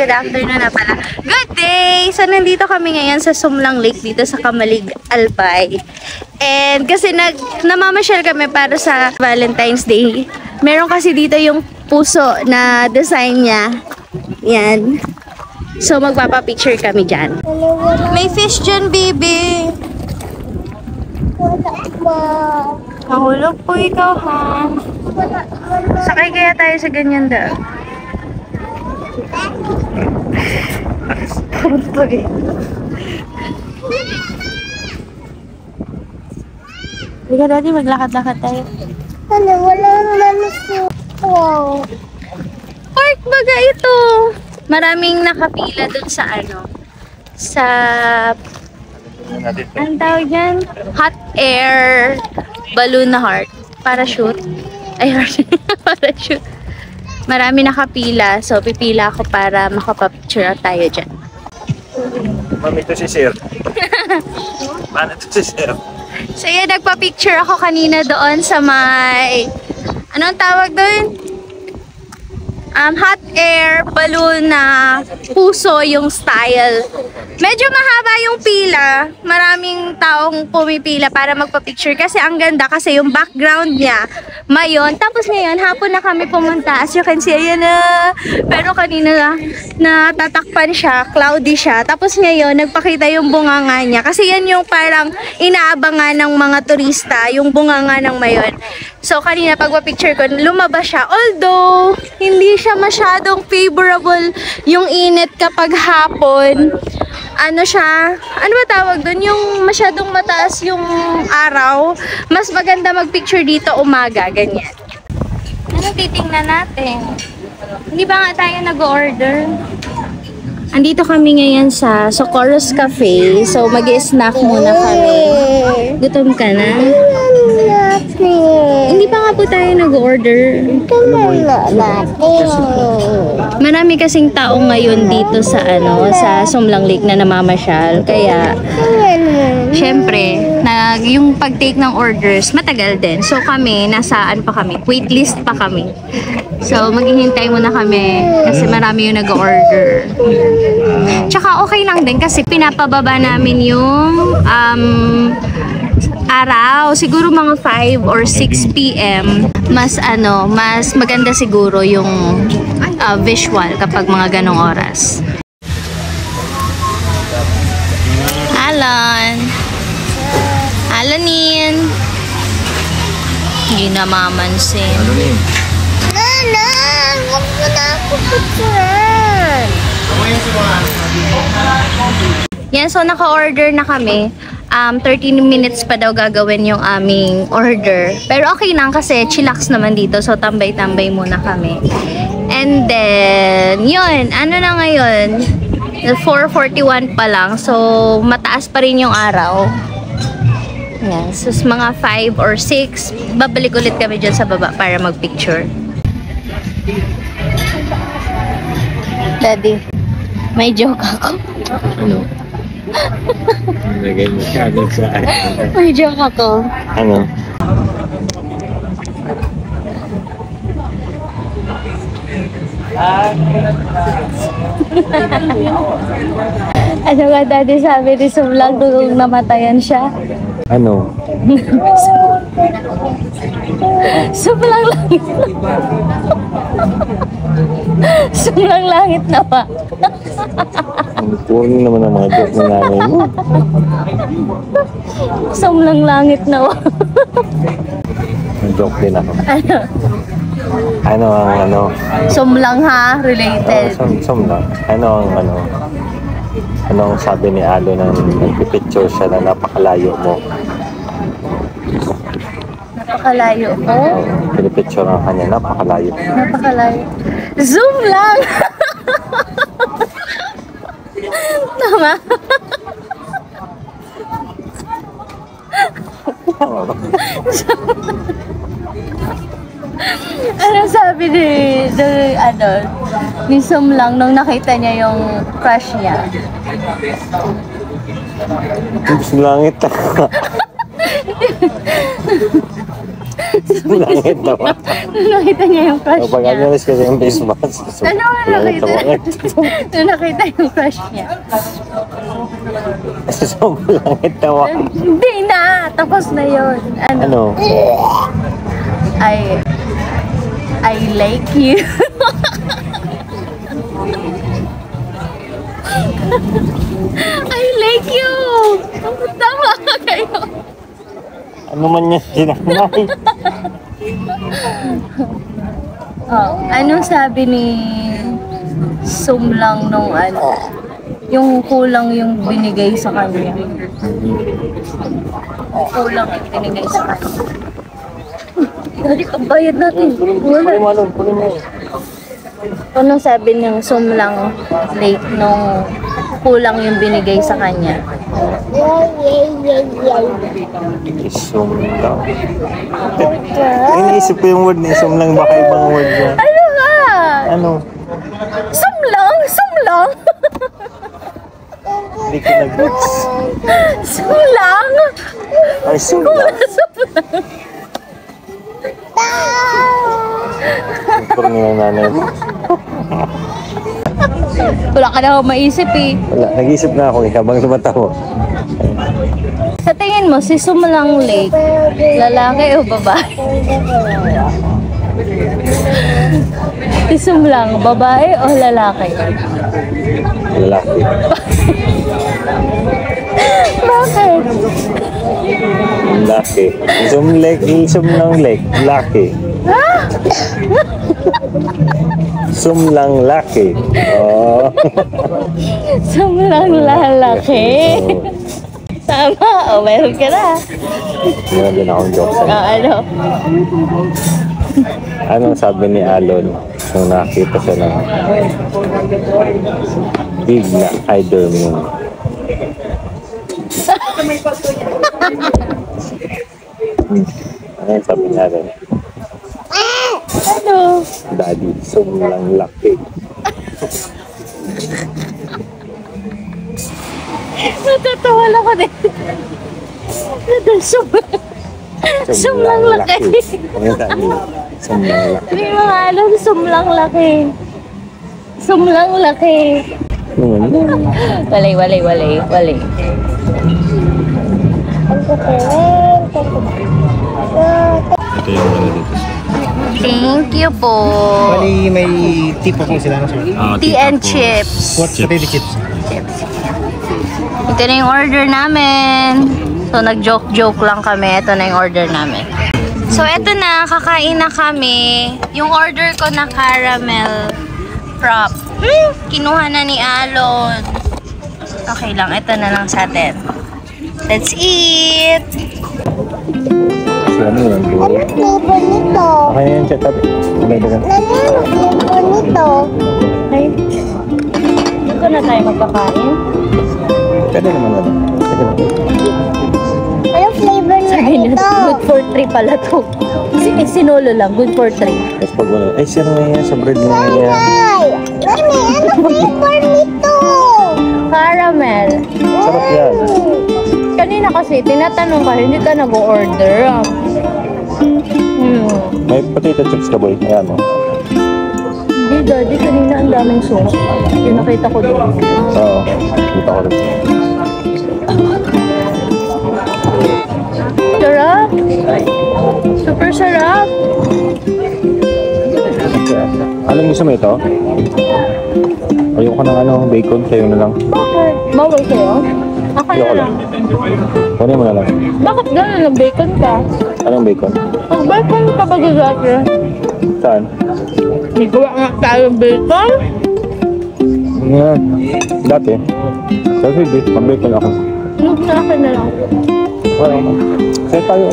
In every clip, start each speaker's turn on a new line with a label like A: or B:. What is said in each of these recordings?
A: Good afternoon na pala. Good day! So, nandito kami ngayon sa Sumlang Lake dito sa Kamalig, Albay. And kasi namamasyal kami para sa Valentine's Day. Meron kasi dito yung puso na design niya. Yan. So, magpapapicture kami dyan. May fish dyan, baby! Mahulog po ikaw, ha? Sakay kaya tayo sa ganyan daw. Liga dati, maglakad-lakad tayo.
B: Ano, wala naman ito. Wow.
A: Park baga ito. Maraming nakapila dun sa ano. Sa... Anong tawag yan? Hot air balloon na heart. Parachute. Ay, parachute. Marami nakapila. So, pipila ako para makapapicture tayo dyan.
C: Mami, ito si Sir. Paano ito si Sir?
A: So, yun, nagpa-picture ako kanina doon sa may... Anong tawag doon? Hot air balloon na puso yung style. Medyo mahaba yung pila. Maraming taong pumipila para magpa-picture kasi ang ganda kasi yung background niya mayon. Tapos ngayon, hapon na kami pumunta. As you can see, ayan na. Pero kanina natatakpan siya, cloudy siya. Tapos ngayon, nagpakita yung bunganga niya. Kasi yan yung parang inaabangan ng mga turista, yung bunganga ng mayon. So, kanina pagpa-picture ko, lumabas siya. Although, hindi siya masyadong favorable yung init kapag hapon. Ano siya? Ano ba tawag doon? Yung masyadong mataas yung araw. Mas maganda mag-picture dito umaga. Ganyan. Ano titingnan natin? Hindi ba nga tayo nag-order? Andito kami ngayon sa Socorro's Cafe. So, mag-snack muna kami. Gutom ka na? Hindi pa nga po tayo nag-order. Marami kasing tao ngayon dito sa sa Sumlang Lake na namamasyal. Kaya, syempre, yung pag-take ng orders, matagal din. So, kami, nasaan pa kami? Waitlist pa kami. So, maghihintay muna kami kasi marami yung nag-order. Tsaka, okay lang din kasi pinapababa namin yung araw, siguro mga 5 or 6 PM, mas maganda siguro yung visual kapag mga ganong oras. Alan! Alanin! Hindi na mamansin.
C: Alanin!
B: Nana! Huwag mo na ako picturean!
A: Yan, so naka-order na kami. 13 minutes pa daw gagawin yung aming order. Pero okay lang kasi chillax naman dito. So, tambay-tambay muna kami. And then, yun. Ano na ngayon? 4:41 pa lang. So, mataas pa rin yung araw. Yan. So, mga 5 or 6, babalik ulit kami dyan sa baba para mag-picture. Daddy, may joke ako.
C: Ano? Nagay mo siya agad sa
A: May joke ako.
C: Ano?
A: Ano nga daddy sabi ni Sumlang nung namatayan siya?
C: Ano?
A: Sumlang langit. Sumlang langit na ba?
C: Puro naman ang mga joke na nanay mo.
A: Sumlang langit na ba?
C: Joke din ako.
A: Ano?
C: Ano ang
A: Sumlang ha? Related.
C: Sumlang. Anong sabi ni Alo nang nagpipicture siya na napakalayo mo?
A: Napakalayo ko?
C: Pinipicture ang kanya, napakalayo.
A: Napakalayo. Zoom lang! Ma. Ano sabi ni Sum lang nung nakita niya yung crush niya?
C: Sa langit ako. Sa langit ako.
A: Nung nakita niya yung crush
C: Pag
A: niya.
C: analyze kasi yung face mask.
A: Ano nga nakita? Nung nakita yung crush niya.
C: Sa langit ako.
A: Hindi na! Tapos na yun.
C: Ano?
A: I like you. I like you! Tama ka kayo.
C: Ano man niya sinanay?
A: Oh, anong sabi ni Sum lang nung yung kulang yung binigay sa kanya. Kulang yung binigay sa kanya. Dali, pagbayad natin. Wala. Anong sabi niyang Sum lang late nung kulang yung binigay sa kanya?
C: Isum lang. Ay, naisip ko yung word na isum lang. Baka ibang word yan.
A: Ano nga?
C: Ano?
A: Sum lang? Sum lang?
C: Hindi ko nag-gets.
A: Sum lang?
C: Ay, sum lang.
A: Sum lang?
C: Parang yung nanay mo.
A: Wala ka na ako maisip eh.
C: Wala, nag-isip na ako habang tumatawa.
A: Sa tingin mo, si Sum lang Lake, lalaki o babae? Si Sum lang, babae o lalaki?
C: Lalaki.
A: Bakit?
C: Laki. Isum lang lake. Laki.
A: Ha?
C: Sum lang laki. Oh.
A: Sum lang lalaki. Tama, o meron ka na.
C: Meron din akong joke sa'yo.
A: Ano?
C: Anong sabi ni Alon nung nakita siya ng big na Eider Moon? Ano yung sabi ni Alon?
A: Ano?
C: Daddy, sum lang laki.
A: Natatawa lang ko din. Sum lang laki.
C: Ano yung sabi? Sum lang laki.
A: Hindi mga alam, sum lang laki. Sum lang laki. Walay.
C: Ito yung ano dito.
A: Thank you po.
D: Bali, may tipo po sila.
A: Tea and chips.
D: What potato chips?
A: Ito na yung order namin. So, nag-joke lang kami. Ito na yung order namin. So, ito na. Kakain na kami. Yung order ko na caramel frap. Kinuha na ni Alon. Okay lang. Ito na lang sa atin. Let's eat!
C: Ano yun?
B: Ano flavor nito?
C: Okay yan siya tabi.
B: Ano yung flavor nito?
A: Ay, dito na tayo magkakain.
C: Pwede naman ano. Pwede naman.
B: Ano flavor na
A: Sabi na,
B: ito?
A: good for 3 pala to. Kasi sinolo lang, good for 3.
C: Tapos pag wala, ay sir na yan, sa bread na yan.
B: Ay! Mami, ano flavor nito?
A: Caramel.
C: Sarap yan.
A: Kanina kasi, tinatanong ka, hindi ka nag-order.
C: May potato chips ka boy, ayan mo.
A: Hindi, daddy, kanina ang daming sauce. Yung nakita ko doon.
C: Oo, kita ko rin.
A: Sarap! Super sarap!
C: Alam gusto mo ito? Ayoko ng ano, bacon, sa'yo na lang.
A: Bakit? Bawal sa'yo? Ako na
C: Ayoko
A: lang.
C: lang. Kunin mo na lang.
A: Bakit gano'n? Nag-bacon ka?
C: Anong bacon?
A: Mag-bacon ka ba gagawin?
C: Saan?
A: May gawa nga tayo bacon?
C: Yan. Dati. Kasi sige, mag-bacon ako.
A: Sa akin na lang.
C: Wala mo. Kaya tayo.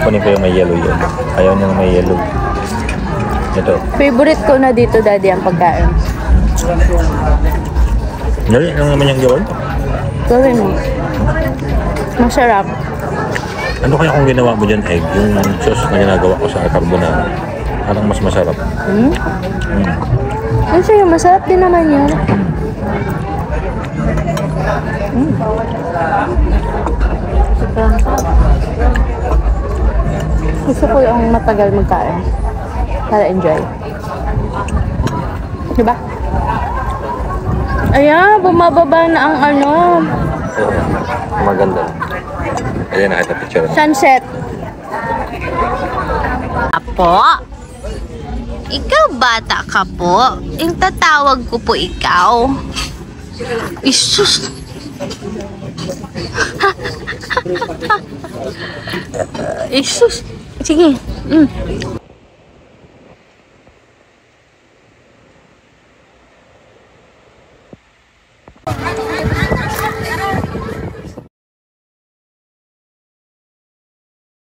C: Kunin ko yung may yellow yun. Ayaw niyang may yellow. Ito.
A: Favorite ko na dito, Daddy, ang pagkain.
C: Dali lang naman yung gawin.
A: Gawin mo. Masarap.
C: Ano kaya kung ginawa mo dyan, egg? Yung sauce na ginagawa ko sa carbonara. Parang mas masarap.
A: Kasi masarap din naman yun. Gusto ko yung matagal magkain. Para enjoy. Diba? Ayan, bumababa na ang ano.
C: Maganda. Ayan, nakita picture.
A: Sunset. Apo? Ikaw bata ka po? Yung tatawag ko po ikaw. Isus. Isus. Sige.